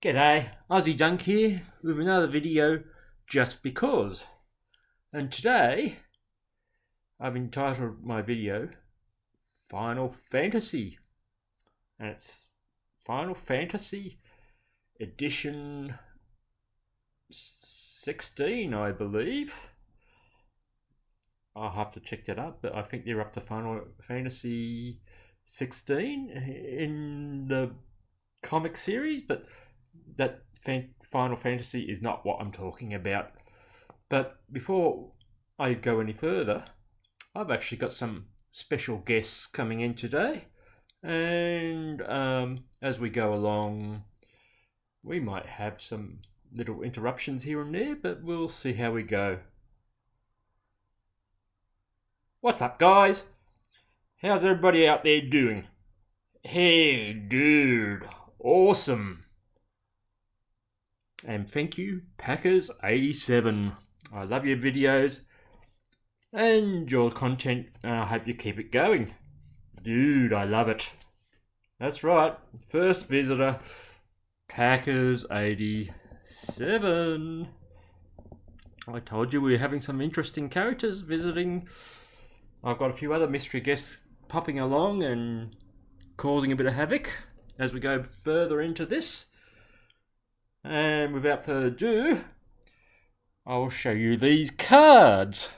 G'day, Aussie Dunk here with another video just because. And today I've entitled my video Final Fantasy. And it's Final Fantasy Edition 16, I believe. I'll have to check that up, but I think they're up to Final Fantasy 16 in the comic series, but that Final Fantasy is not what I'm talking about. But before I go any further, I've actually got some special guests coming in today, and as we go along, we might have some little interruptions here and there, but we'll see how we go. What's up, guys? How's everybody out there doing? Hey, dude, awesome. And thank you, Packers87. I love your videos and your content, and I hope you keep it going. Dude, I love it. That's right, first visitor, Packers87. I told you we were having some interesting characters visiting. I've got a few other mystery guests popping along and causing a bit of havoc as we go further into this. And without further ado, I'll show you these cards.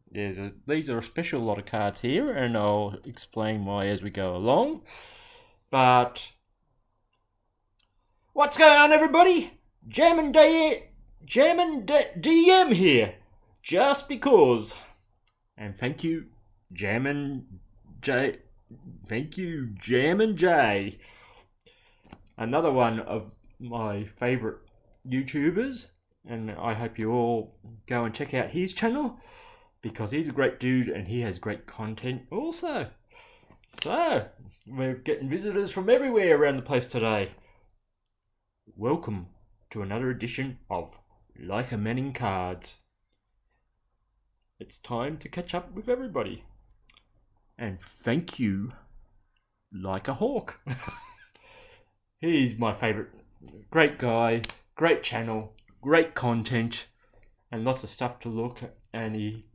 These are a special lot of cards here, and I'll explain why as we go along. But what's going on, everybody? Jammin' DM here, just because. And thank you, Jammin' J. Thank you, Jammin' J. Another one of my favourite YouTubers, and I hope you all go and check out his channel because he's a great dude and he has great content also. So, we're getting visitors from everywhere around the place today. Welcome to another edition of Like a Manning Cards. It's time to catch up with everybody. And thank you, Like a Hawk. He's my favourite. Great guy, great channel, great content, and lots of stuff to look at. And he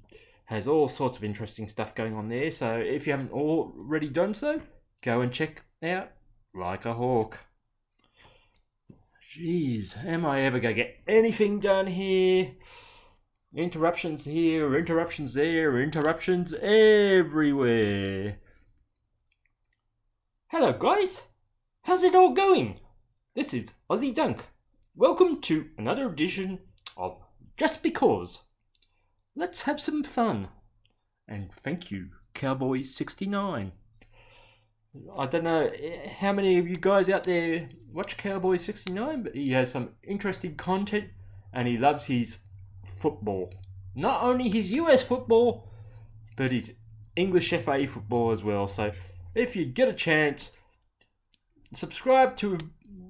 has all sorts of interesting stuff going on there. So if you haven't already done so, go and check out Like a Hawk. Jeez, am I ever going to get anything done here? Interruptions here, interruptions there, interruptions everywhere. Hello guys, how's it all going? This is Aussie Dunk. Welcome to another edition of Just Because. Let's have some fun. And thank you, Cowboy69. I don't know how many of you guys out there watch Cowboy69, but he has some interesting content and he loves his football. Not only his US football, but his English FA football as well. So if you get a chance, subscribe to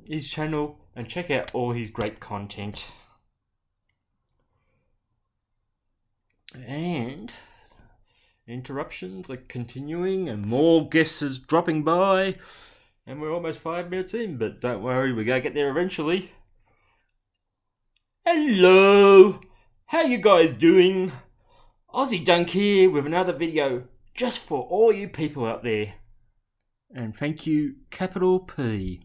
his channel and check out all his great content. And interruptions are continuing and more guests is dropping by, and we're almost 5 minutes in, but don't worry, we're going to get there eventually. Hello, how you guys doing? Aussie Dunk here with another video just for all you people out there. And thank you, Capital P.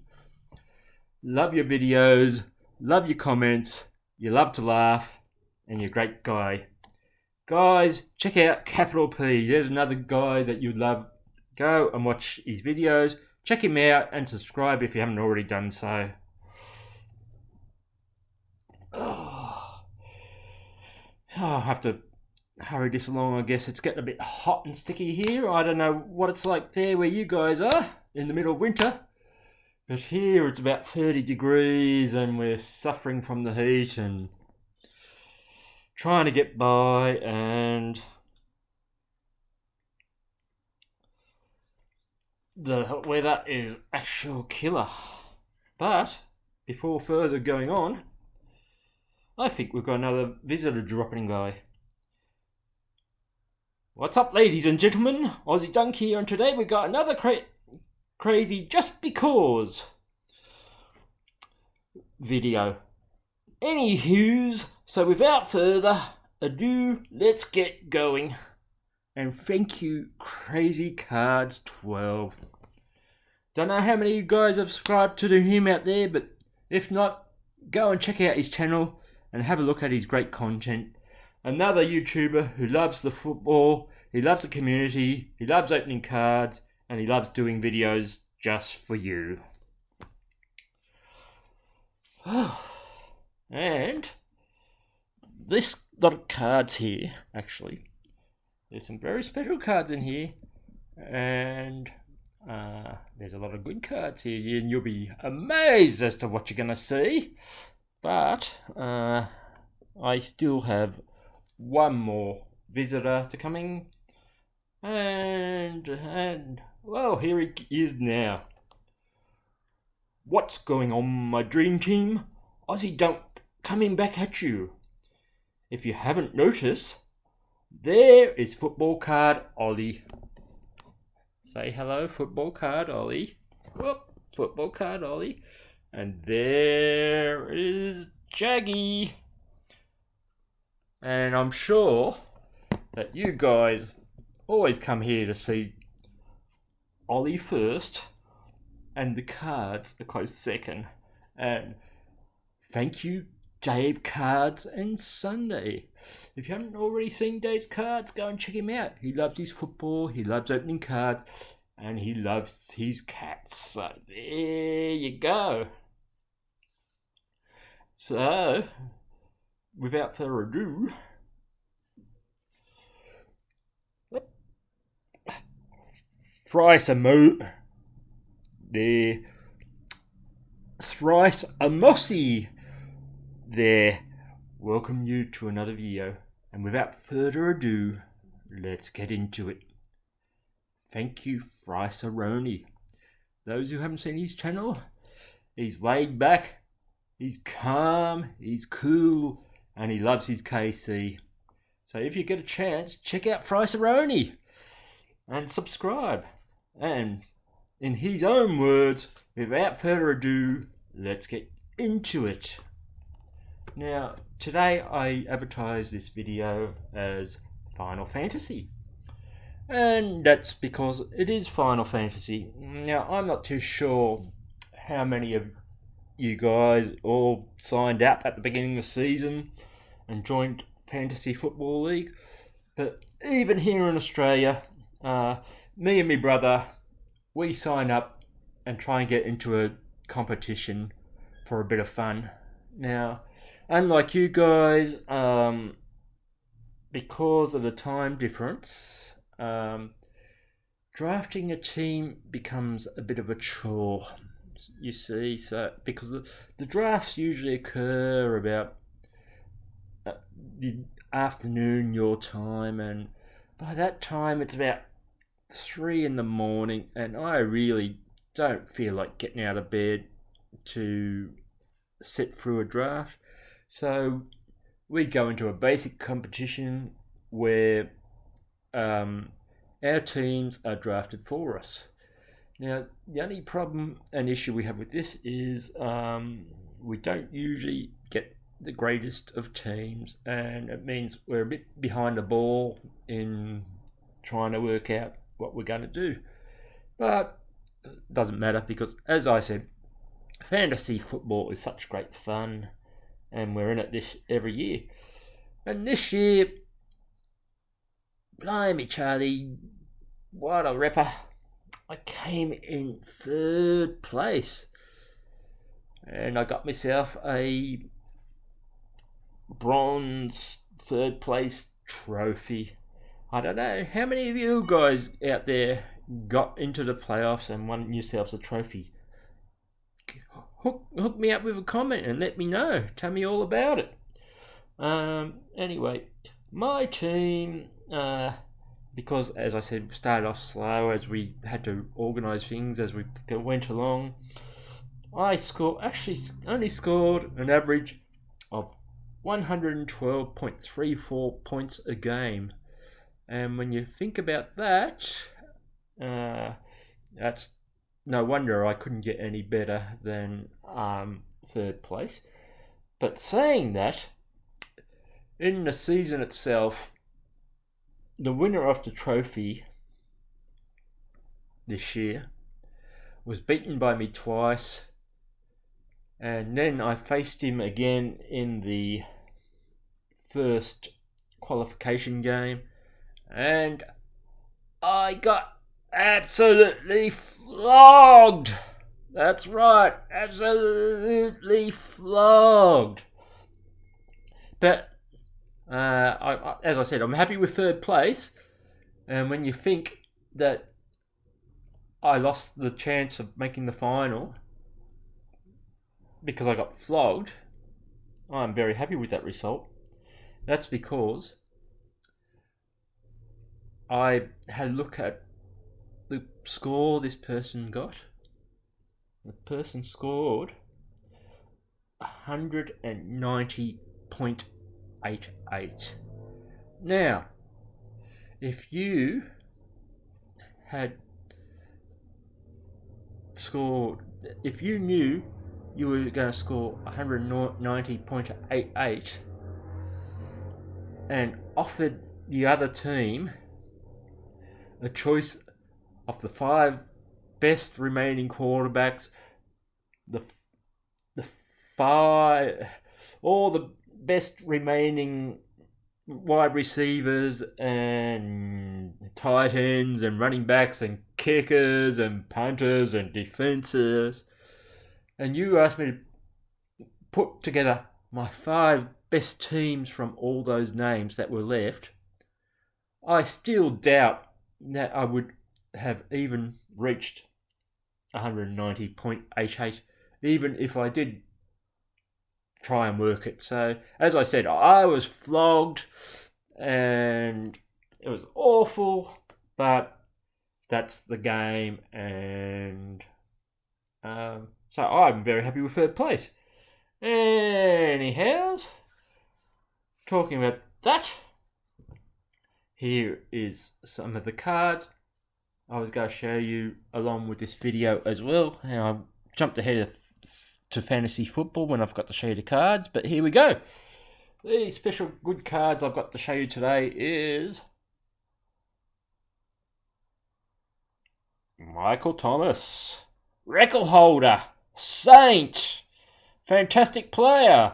Love your videos, love your comments, you love to laugh, and you're a great guy. Guys, check out Capital P. There's another guy that you'd love. Go and watch his videos. Check him out and subscribe if you haven't already done so. I'll have to hurry this along, I guess. It's getting a bit hot and sticky here. I don't know what it's like there where you guys are in the middle of winter. But here it's about 30 degrees and we're suffering from the heat and trying to get by, and the weather is actual killer. But before further going on, I think we've got another visitor dropping by. What's up, ladies and gentlemen? Aussie Dunk here, and today we got another crazy just because. video. Anywho's, so without further ado, let's get going. And thank you, Crazy Cards 12. Don't know how many of you guys have subscribed to him out there, but if not, go and check out his channel and have a look at his great content. Another YouTuber who loves the football, he loves the community, he loves opening cards, and he loves doing videos just for you. And this lot of cards here, actually, there's some very special cards in here, and there's a lot of good cards here, and you'll be amazed as to what you're going to see. But I still have one more visitor to come in, and well, here he is now. What's going on, my dream team? Aussie Dunk coming back at you. If you haven't noticed, there is Football Card Ollie. Say hello, Football Card Ollie. Whoop, Football Card Ollie. And there is Jaggy. And I'm sure that you guys always come here to see Ollie first, and the cards a close second. And thank you, Dave Cards and Sunday. If you haven't already seen Dave's cards, go and check him out. He loves his football, he loves opening cards, and he loves his cats. So there you go. So, without further ado, Thrice a Mossy there. Welcome you to another video, and without further ado, let's get into it. Thank you, Thrice Aroni. Those who haven't seen his channel, he's laid back, he's calm, he's cool, and he loves his KC. So if you get a chance, check out Thrice Aroni and subscribe. And in his own words, without further ado, let's get into it. Now, today I advertised this video as Final Fantasy. And that's because it is Final Fantasy. Now, I'm not too sure how many of you guys all signed up at the beginning of the season and joined Fantasy Football League. But even here in Australia, me and my brother, we sign up and try and get into a competition for a bit of fun. Now, unlike you guys, because of the time difference, drafting a team becomes a bit of a chore, you see. So because the drafts usually occur about the afternoon your time, and by that time it's about 3 in the morning, and I really don't feel like getting out of bed to sit through a draft. So we go into a basic competition where our teams are drafted for us. Now, the only problem and issue we have with this is we don't usually get the greatest of teams, and it means we're a bit behind the ball in trying to work out what we're going to do. But it doesn't matter, because as I said, fantasy football is such great fun, and we're in it every year. And this year, blimey Charlie, what a ripper. I came in 3rd place, and I got myself a bronze 3rd place trophy. I don't know how many of you guys out there got into the playoffs and won yourselves a trophy. Hook me up with a comment and let me know. Tell me all about it. Anyway, my team, because as I said, we started off slow as we had to organise things as we went along. I only scored an average of 112.34 points a game. And when you think about that, that's no wonder I couldn't get any better than third place. But saying that, in the season itself, the winner of the trophy this year was beaten by me twice, and then I faced him again in the first qualification game, and I got absolutely flogged. That's right, absolutely flogged. But as I said, I'm happy with third place. And when you think that I lost the chance of making the final because I got flogged, I'm very happy with that result. That's because I had a look at the score this person got. The person scored 190.88. Now, if you had scored, if you knew you were going to score 190.88 and offered the other team a choice of the 5 best remaining quarterbacks, all the best remaining wide receivers and tight ends and running backs and kickers and punters and defenses, and you asked me to put together my 5 best teams from all those names that were left, I still doubt that I would have even reached 190.88, even if I did try and work it. So, as I said, I was flogged and it was awful, but that's the game, and so I'm very happy with third place. Anyhow, talking about that, here is some of the cards I was going to show you along with this video as well. And I jumped ahead to fantasy football when I've got to show you the cards, but here we go. The special good cards I've got to show you today is Michael Thomas, record holder, Saint, fantastic player,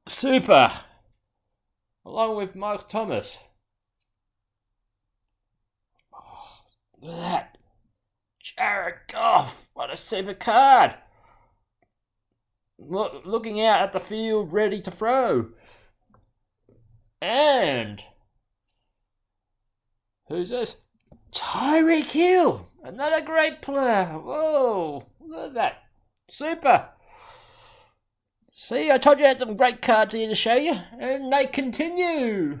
super, along with Michael Thomas. Oh, look at that. Jared Goff, what a super card. Looking out at the field, ready to throw. And who's this? Tyreek Hill, another great player. Whoa, look at that. Super. See, I told you I had some great cards here to show you, and they continue.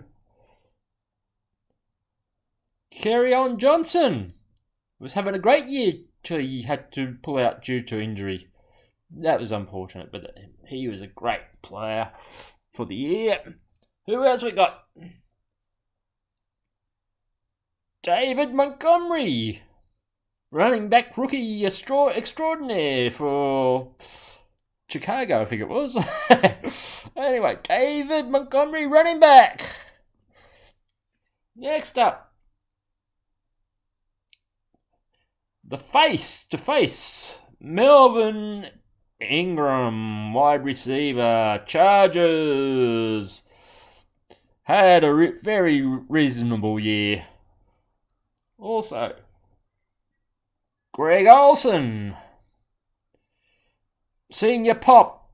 Kerryon Johnson was having a great year till he had to pull out due to injury. That was unfortunate, but he was a great player for the year. Who else we got? David Montgomery, running back rookie extraordinaire for Chicago, I think it was. Anyway, David Montgomery, running back. Next up, the face-to-face, Melvin Ingram, wide receiver, Chargers. Had a very reasonable year. Also, Greg Olsen, senior pop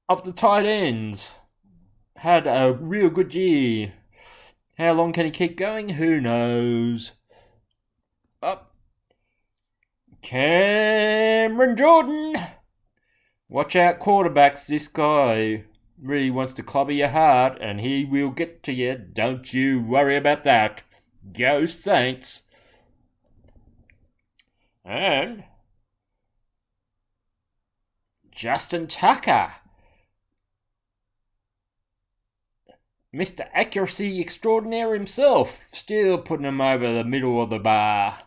of the tight ends, had a real good year. How long can he keep going? Who knows? Up. Cameron Jordan. Watch out, quarterbacks. This guy really wants to clobber your heart, and he will get to you. Don't you worry about that. Go Saints. And Justin Tucker, Mr. Accuracy Extraordinaire himself, still putting him over the middle of the bar.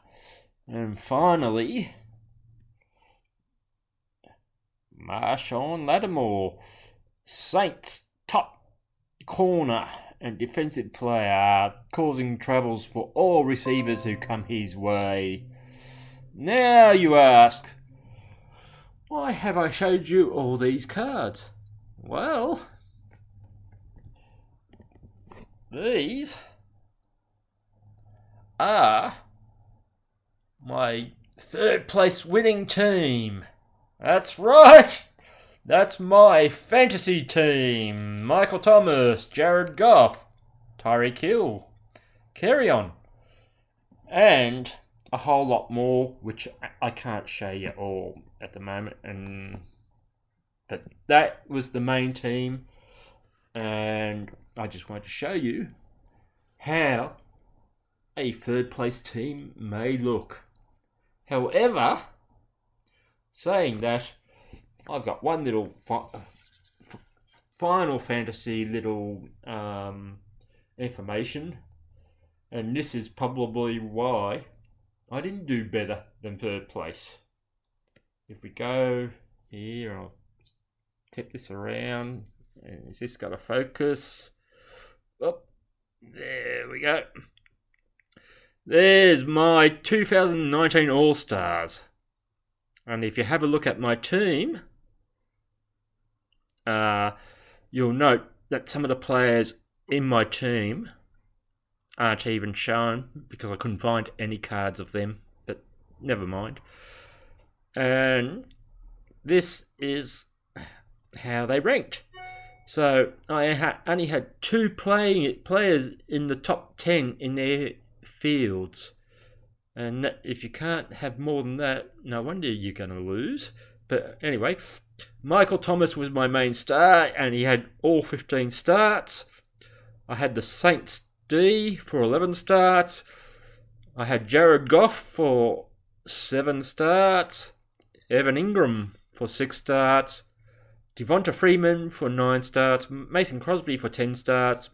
And finally, Marshawn Lattimore, Saints top corner and defensive player, causing troubles for all receivers who come his way. Now you ask, why have I showed you all these cards? Well, these are my third place winning team. That's right. That's my fantasy team. Michael Thomas, Jared Goff, Tyreek Hill, Kerryon, and a whole lot more, which I can't show you all at the moment. But that was the main team, and I just wanted to show you how a third place team may look. However, saying that, I've got one little Final Fantasy little information, and this is probably why I didn't do better than third place. If we go here, I'll tip this around. Is this got a focus? Oh, there we go. There's my 2019 All-Stars. And if you have a look at my team, you'll note that some of the players in my team aren't even shown because I couldn't find any cards of them, but never mind. And this is how they ranked. So I only had 2 players in the top 10 in their fields. And if you can't have more than that, no wonder you're going to lose. But anyway, Michael Thomas was my main star, and he had all 15 starts. I had the Saints D for 11 starts. I had Jared Goff for 7 starts. Evan Ingram for 6 starts. Devonta Freeman for 9 starts. Mason Crosby for 10 starts.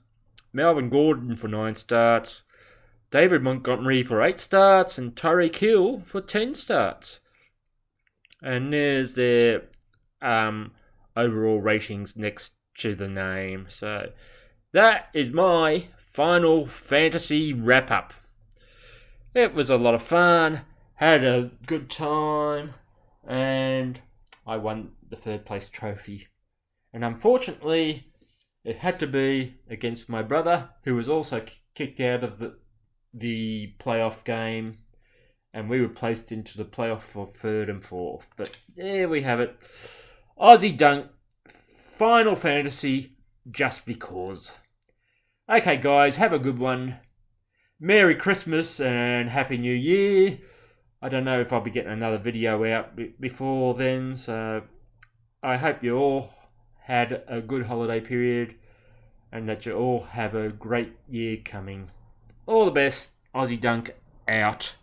Melvin Gordon for 9 starts. David Montgomery for 8 starts, and Tyreek Hill for 10 starts. And there's their overall ratings next to the name. So that is my Final Fantasy wrap-up. It was a lot of fun, had a good time, and I won the third place trophy. And unfortunately, it had to be against my brother, who was also kicked out of the playoff game, and we were placed into the playoff for 3rd and 4th. But there we have it. Aussie Dunk, Final Fantasy, just because. Okay, guys, have a good one. Merry Christmas and Happy New Year. I don't know if I'll be getting another video out before then, so I hope you all had a good holiday period and that you all have a great year coming. All the best. Aussie Dunk out.